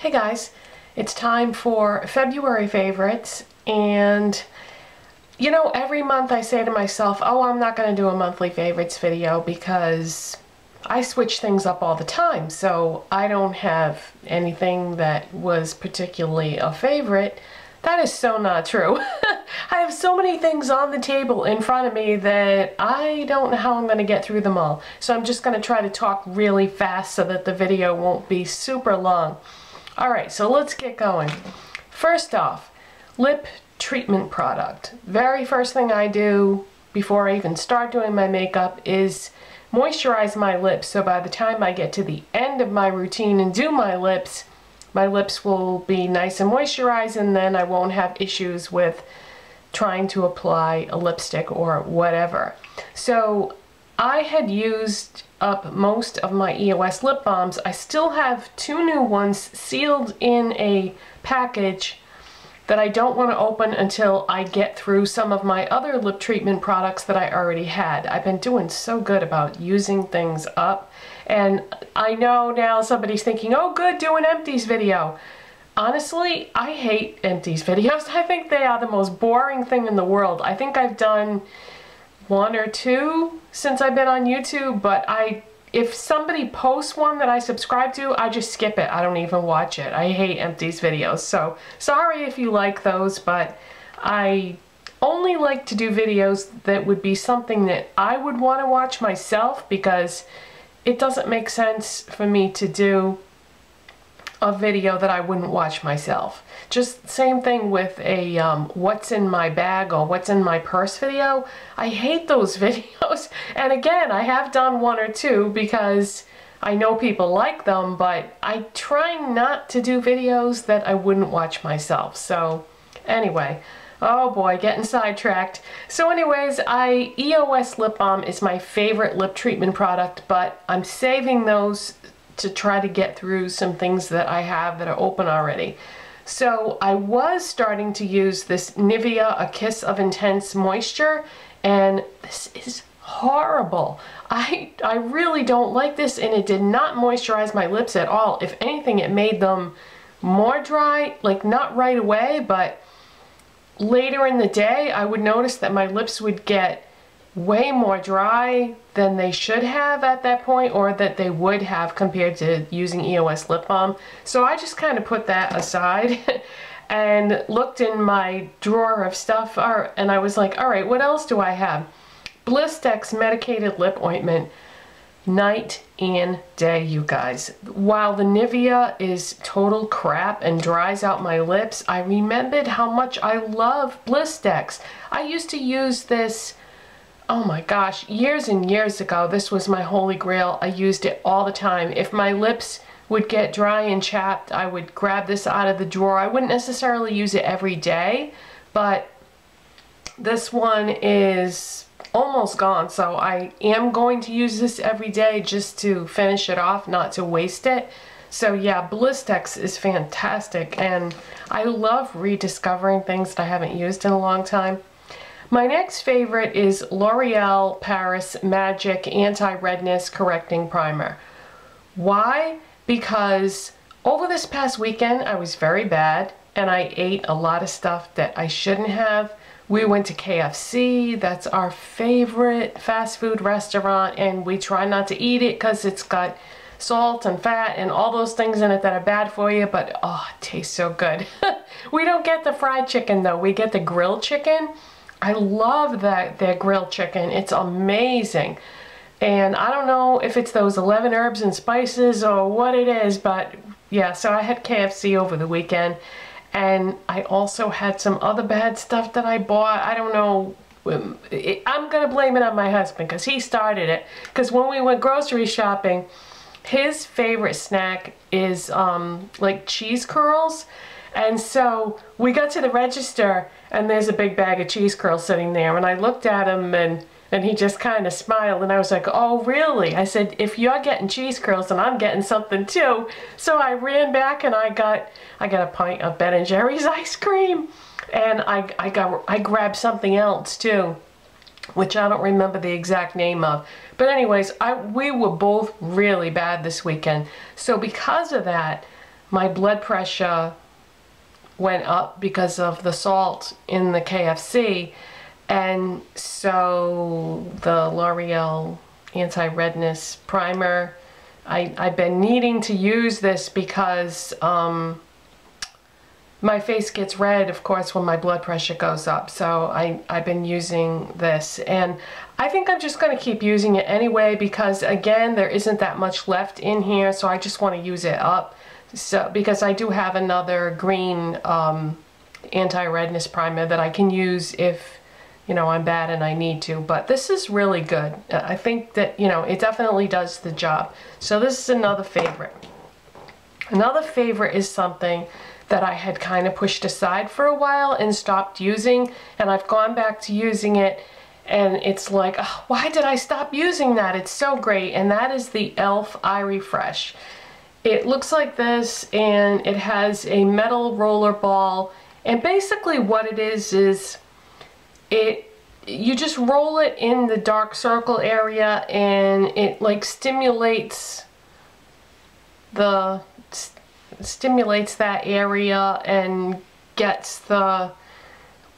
Hey guys, it's time for February favorites, and you know, every month I say to myself, oh, I'm not going to do a monthly favorites video because I switch things up all the time, so I don't have anything that was particularly a favorite. That is so not true. I have so many things on the table in front of me that I don't know how I'm going to get through them all. So I'm just going to try to talk really fast so that the video won't be super long. Alright, so let's get going. First off, lip treatment product. Very first thing I do before I even start doing my makeup is moisturize my lips, so by the time I get to the end of my routine and do my lips will be nice and moisturized, and then I won't have issues with trying to apply a lipstick or whatever. So I had used up most of my EOS lip balms. I still have 2 new ones sealed in a package that I don't want to open until I get through some of my other lip treatment products that I already had. I've been doing so good about using things up, and I know now somebody's thinking, oh good, do an empties video. Honestly, I hate empties videos. I think they are the most boring thing in the world. I think I've done 1 or 2 since I've been on YouTube, but if somebody posts one that I subscribe to, I just skip it. I don't even watch it. I hate empties videos, so sorry if you like those, but I only like to do videos that would be something that I would want to watch myself, because it doesn't make sense for me to do a video that I wouldn't watch myself. Just same thing with a what's in my bag or what's in my purse video. I hate those videos. And again, I have done 1 or 2 because I know people like them, but I try not to do videos that I wouldn't watch myself. So anyway, oh boy, getting sidetracked. So anyways, EOS lip balm is my favorite lip treatment product, but I'm saving those to try to get through some things that I have that are open already. So I was starting to use this Nivea A Kiss of Intense Moisture, and this is horrible. I really don't like this, and it did not moisturize my lips at all. If anything, it made them more dry, like not right away, but later in the day I would notice that my lips would get way more dry than they should have at that point, or that they would have compared to using EOS lip balm. So I just kind of put that aside and looked in my drawer of stuff, and I was like, alright, what else do I have? Blistex medicated lip ointment, night and day, you guys. While the Nivea is total crap and dries out my lips, I remembered how much I love Blistex. I used to use this, oh my gosh, years and years ago. This was my holy grail. I used it all the time. If my lips would get dry and chapped, I would grab this out of the drawer. I wouldn't necessarily use it every day, but this one is almost gone, so I am going to use this every day just to finish it off, not to waste it. So yeah, Blistex is fantastic, and I love rediscovering things that I haven't used in a long time. My next favorite is L'Oreal Paris Magic Anti-Redness Correcting Primer. Why? Because over this past weekend I was very bad and I ate a lot of stuff that I shouldn't have. We went to KFC, that's our favorite fast food restaurant, and we try not to eat it because it's got salt and fat and all those things in it that are bad for you, but oh, it tastes so good. We don't get the fried chicken though, we get the grilled chicken. I love their grilled chicken. It's amazing. And I don't know if it's those 11 herbs and spices or what it is, but yeah, so I had KFC over the weekend, and I also had some other bad stuff that I bought. I don't know. I'm going to blame it on my husband because he started it. Because when we went grocery shopping, his favorite snack is like cheese curls. And so we got to the register and there's a big bag of cheese curls sitting there, and I looked at him and he just kind of smiled, and I was like, oh really? I said, if you're getting cheese curls then I'm getting something too. So I ran back and I got a pint of Ben & Jerry's ice cream, and I grabbed something else too, which I don't remember the exact name of. But anyways, we were both really bad this weekend. So because of that, my blood pressure went up because of the salt in the KFC, and so the L'Oreal anti-redness primer, I've been needing to use this because my face gets red, of course, when my blood pressure goes up. So I've been using this, and I think I'm just going to keep using it anyway because, again, there isn't that much left in here, so I just want to use it up. So because I do have another green anti-redness primer that I can use if, you know, I'm bad and I need to. But this is really good. I think that, you know, it definitely does the job. So this is another favorite. Another favorite is something that I had kind of pushed aside for a while and stopped using, and I've gone back to using it, and it's like, oh, why did I stop using that? It's so great, and that is the e.l.f. Eye Refresh. It looks like this, and it has a metal roller ball, and basically what it is you just roll it in the dark circle area, and it like stimulates that area and gets the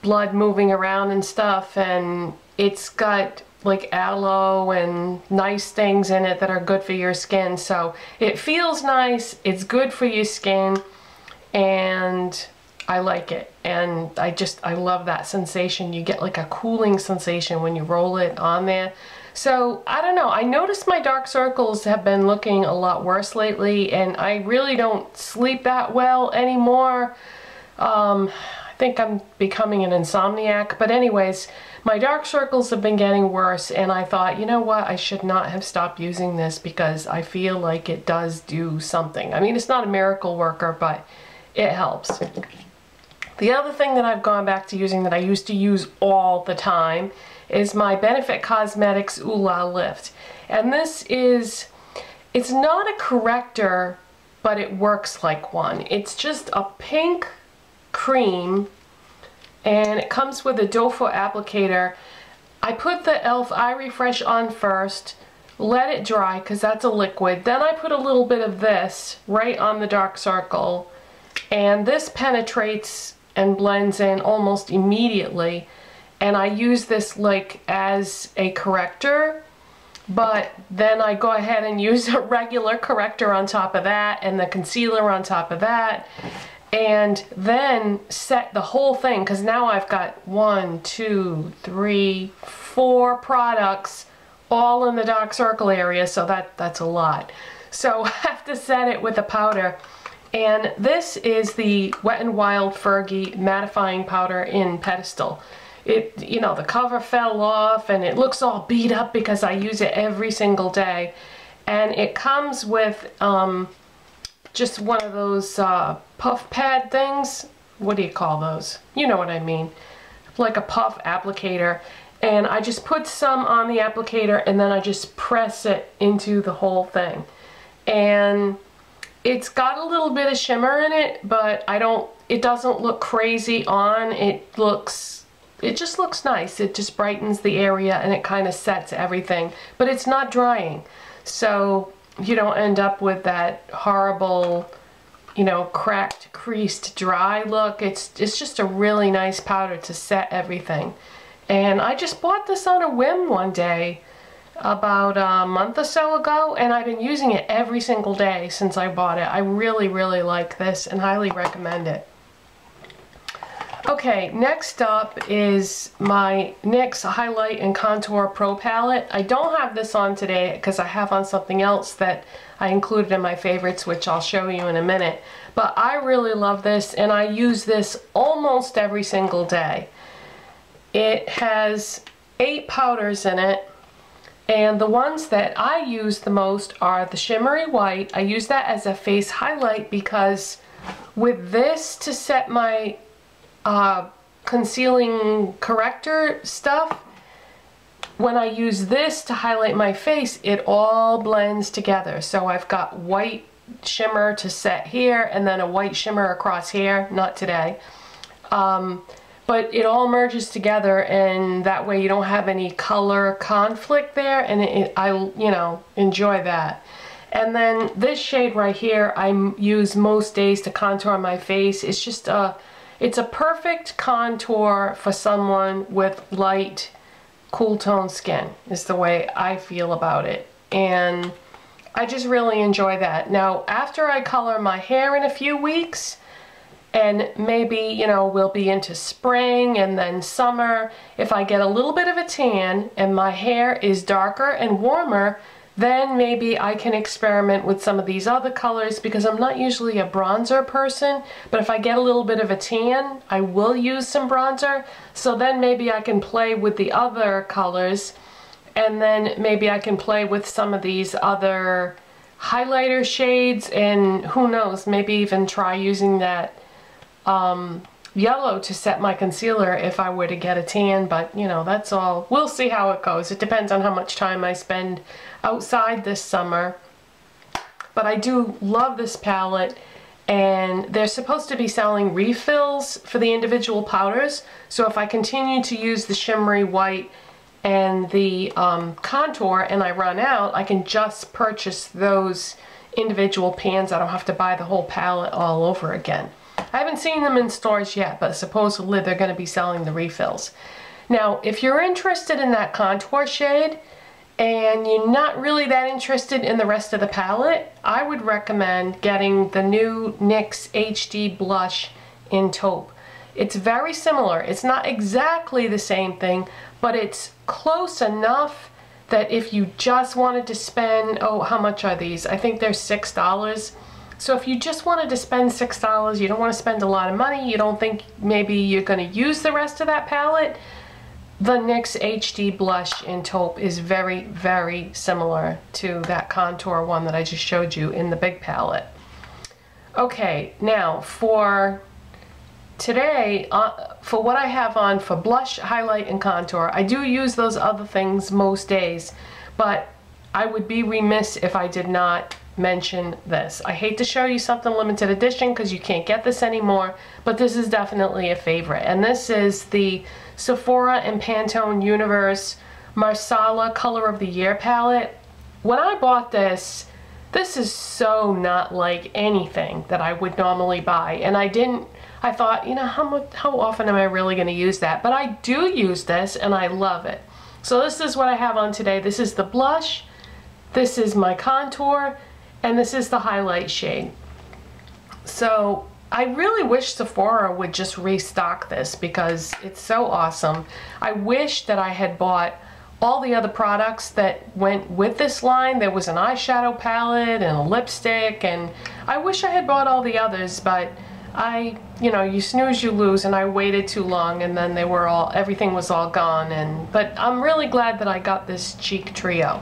blood moving around and stuff, and it's got like aloe and nice things in it that are good for your skin. So it feels nice, it's good for your skin, and I like it. And I love that sensation. You get like a cooling sensation when you roll it on there. So I don't know, I noticed my dark circles have been looking a lot worse lately, and I really don't sleep that well anymore. I think I'm becoming an insomniac, but anyways, my dark circles have been getting worse, and I thought, you know what, I should not have stopped using this because I feel like it does do something. I mean, it's not a miracle worker, but it helps. The other thing that I've gone back to using that I used to use all the time is my Benefit Cosmetics Ooh La Lift. And this is, it's not a corrector, but it works like one. It's just a pink cream, and it comes with a doe foot applicator. I put the e.l.f. Eye Refresh on first, let it dry because that's a liquid. Then I put a little bit of this right on the dark circle, and this penetrates and blends in almost immediately. And I use this like as a corrector, but then I go ahead and use a regular corrector on top of that and the concealer on top of that, and then set the whole thing, because now I've got 1, 2, 3, 4 products all in the dark circle area, so that's a lot. So I have to set it with a powder, and this is the Wet n Wild Fergie Mattifying Powder in Pedestal. It, you know, the cover fell off and it looks all beat up because I use it every single day, and it comes with just one of those puff pad things. What do you call those? You know what I mean, like a puff applicator, and I just put some on the applicator and then I just press it into the whole thing, and it's got a little bit of shimmer in it, but it doesn't look crazy on. It just looks nice. It just brightens the area and it kind of sets everything, but it's not drying, so you don't end up with that horrible, you know, cracked, creased, dry look. It's just a really nice powder to set everything. And I just bought this on a whim one day about a month or so ago, and I've been using it every single day since I bought it. I really, really like this and highly recommend it. Okay, next up is my NYX Highlight and Contour Pro Palette. I don't have this on today because I have on something else that I included in my favorites, which I'll show you in a minute. But I really love this, and I use this almost every single day. It has 8 powders in it, and the ones that I use the most are the Shimmery White. I use that as a face highlight because with this to set my concealing corrector stuff, when I use this to highlight my face, it all blends together. So I've got white shimmer to set here and then a white shimmer across here, not today. But it all merges together, and that way you don't have any color conflict there, and I you know, enjoy that. And then this shade right here I use most days to contour my face. It's just it's a perfect contour for someone with light, cool tone skin, is the way I feel about it. And I just really enjoy that. Now, after I color my hair in a few weeks, and maybe, you know, we'll be into spring and then summer, if I get a little bit of a tan and my hair is darker and warmer, then maybe I can experiment with some of these other colors, because I'm not usually a bronzer person, but if I get a little bit of a tan, I will use some bronzer. So then maybe I can play with the other colors, and then maybe I can play with some of these other highlighter shades, and who knows, maybe even try using that yellow to set my concealer if I were to get a tan. But you know, that's all, we'll see how it goes. It depends on how much time I spend outside this summer. But I do love this palette, and they're supposed to be selling refills for the individual powders, so if I continue to use the shimmery white and the contour and I run out, I can just purchase those individual pans. I don't have to buy the whole palette all over again. I haven't seen them in stores yet, but supposedly they're going to be selling the refills. Now, if you're interested in that contour shade and you're not really that interested in the rest of the palette, I would recommend getting the new NYX HD blush in Taupe. It's very similar. It's not exactly the same thing, but it's close enough that if you just wanted to spend, oh, how much are these? I think they're $6. So if you just wanted to spend $6, you don't want to spend a lot of money, you don't think maybe you're going to use the rest of that palette, the NYX HD blush in Taupe is very, very similar to that contour one that I just showed you in the big palette. Okay, now for today, for what I have on for blush, highlight, and contour, I do use those other things most days, but I would be remiss if I did not mention this. I hate to show you something limited edition because you can't get this anymore, but this is definitely a favorite, and this is the Sephora and Pantone Universe Marsala Color of the Year palette. When I bought this, this is so not like anything that I would normally buy, and I thought, you know, how often am I really going to use that? But I do use this and I love it. So this is what I have on today. This is the blush, this is my contour, and this is the highlight shade. So I really wish Sephora would just restock this because it's so awesome. I wish that I had bought all the other products that went with this line. There was an eyeshadow palette and a lipstick, and I wish I had bought all the others, but you know, you snooze, you lose, and I waited too long, and then everything was all gone. But I'm really glad that I got this cheek trio.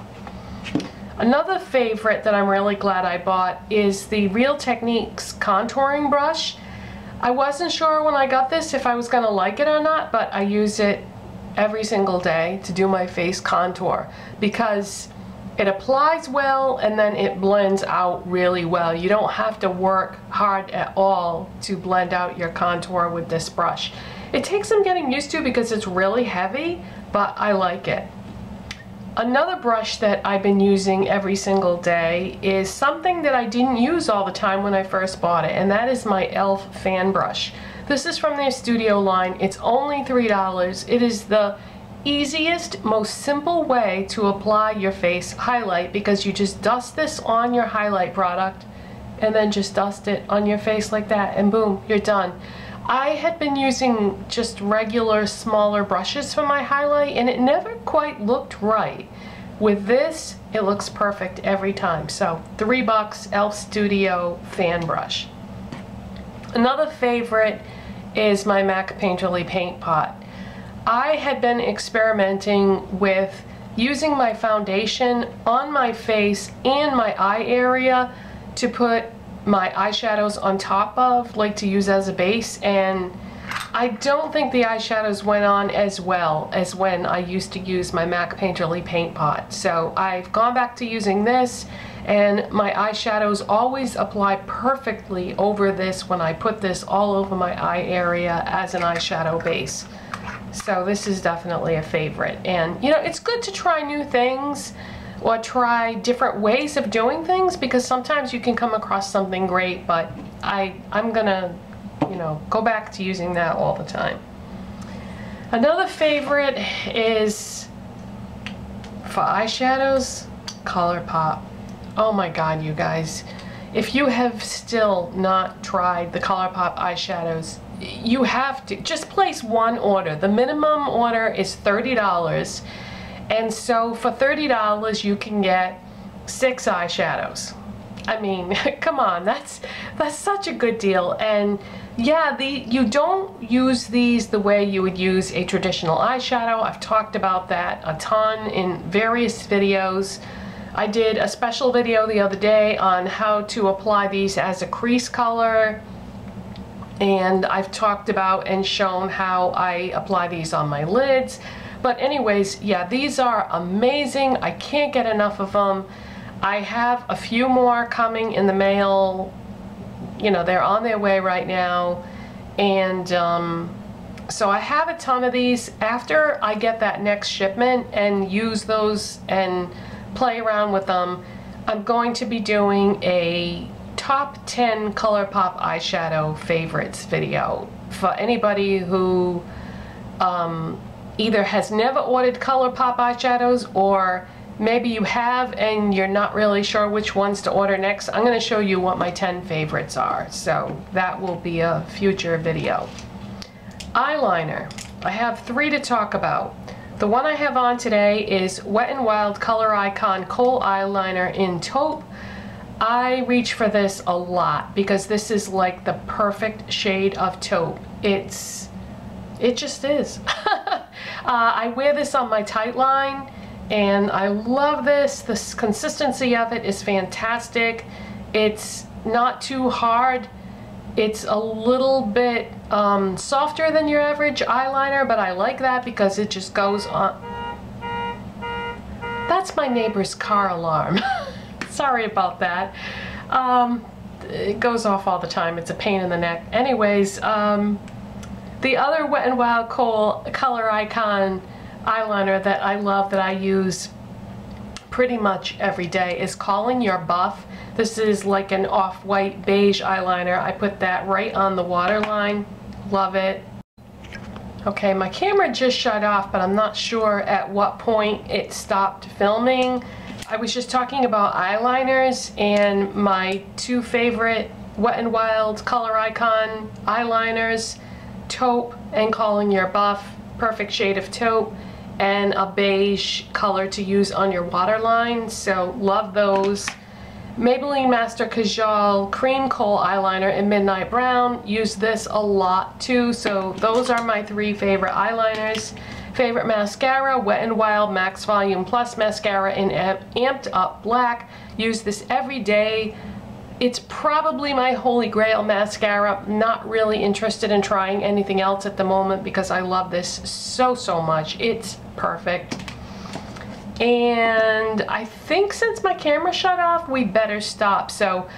Another favorite that I'm really glad I bought is the Real Techniques contouring brush. I wasn't sure when I got this if I was gonna like it or not, but I use it every single day to do my face contour because it applies well and then it blends out really well. You don't have to work hard at all to blend out your contour with this brush. It takes some getting used to because it's really heavy, but I like it. Another brush that I've been using every single day is something that I didn't use all the time when I first bought it, and that is my e.l.f. fan brush. This is from their studio line. It's only $3. It is the easiest, most simple way to apply your face highlight because you just dust this on your highlight product and then just dust it on your face like that, and boom, you're done. I had been using just regular smaller brushes for my highlight and it never quite looked right. With this, it looks perfect every time. So $3, e.l.f. Studio fan brush. Another favorite is my MAC Painterly paint pot. I had been experimenting with using my foundation on my face and my eye area to put my eyeshadows on top of, like to use as a base, and I don't think the eyeshadows went on as well as when I used to use my MAC Painterly paint pot. So I've gone back to using this, and my eyeshadows always apply perfectly over this when I put this all over my eye area as an eyeshadow base. So this is definitely a favorite, and you know, it's good to try new things. or try different ways of doing things, because sometimes you can come across something great, but I'm gonna, you know, go back to using that all the time. Another favorite is for eyeshadows, ColourPop. Oh my god, you guys. If you have still not tried the ColourPop eyeshadows, you have to. Just place one order. The minimum order is $30. And so for $30 you can get 6 eyeshadows. I mean, come on, that's such a good deal. And yeah, you don't use these the way you would use a traditional eyeshadow. I've talked about that a ton in various videos. I did a special video the other day on how to apply these as a crease color, and I've talked about and shown how I apply these on my lids. But anyways, yeah, these are amazing. I can't get enough of them. I have a few more coming in the mail. You know, they're on their way right now. And so I have a ton of these. After I get that next shipment and use those and play around with them, I'm going to be doing a top 10 ColourPop eyeshadow favorites video for anybody who either has never ordered ColourPop eyeshadows, or maybe you have and you're not really sure which ones to order next. I'm going to show you what my 10 favorites are, so that will be a future video. Eyeliner. I have 3 to talk about. The one I have on today is Wet n Wild Color Icon Kohl eyeliner in Taupe. I reach for this a lot because this is like the perfect shade of taupe. It just is. I wear this on my tightline and I love this. The consistency of it is fantastic. It's not too hard. It's a little bit softer than your average eyeliner, but I like that because it just goes on. That's my neighbor's car alarm. Sorry about that. It goes off all the time. It's a pain in the neck. Anyways, the other Wet n Wild Kohl Color Icon eyeliner that I love, that I use pretty much every day, is Calling Your Buff. This is like an off-white beige eyeliner. I put that right on the waterline. Love it. Okay, my camera just shut off, but I'm not sure at what point it stopped filming. I was just talking about eyeliners, and my 2 favorite Wet n Wild Color Icon eyeliners, Taupe and Calling Your Buff, perfect shade of taupe, and a beige color to use on your waterline, so love those. Maybelline Master Kajal Cream Kohl eyeliner in Midnight Brown, use this a lot too, so those are my 3 favorite eyeliners. Favorite mascara, Wet n Wild Max Volume Plus Mascara in Amped Up Black, use this every day. It's probably my holy grail mascara. Not really interested in trying anything else at the moment because I love this so much. It's perfect. And I think since my camera shut off, we better stop. So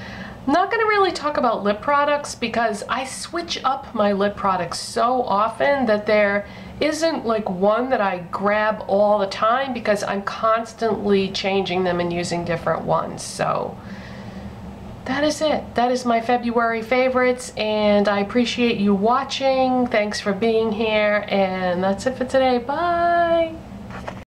I'm not going to really talk about lip products because I switch up my lip products so often that there isn't like one that I grab all the time because I'm constantly changing them and using different ones. So that is it. That is my February favorites, and I appreciate you watching. Thanks for being here, and that's it for today. Bye!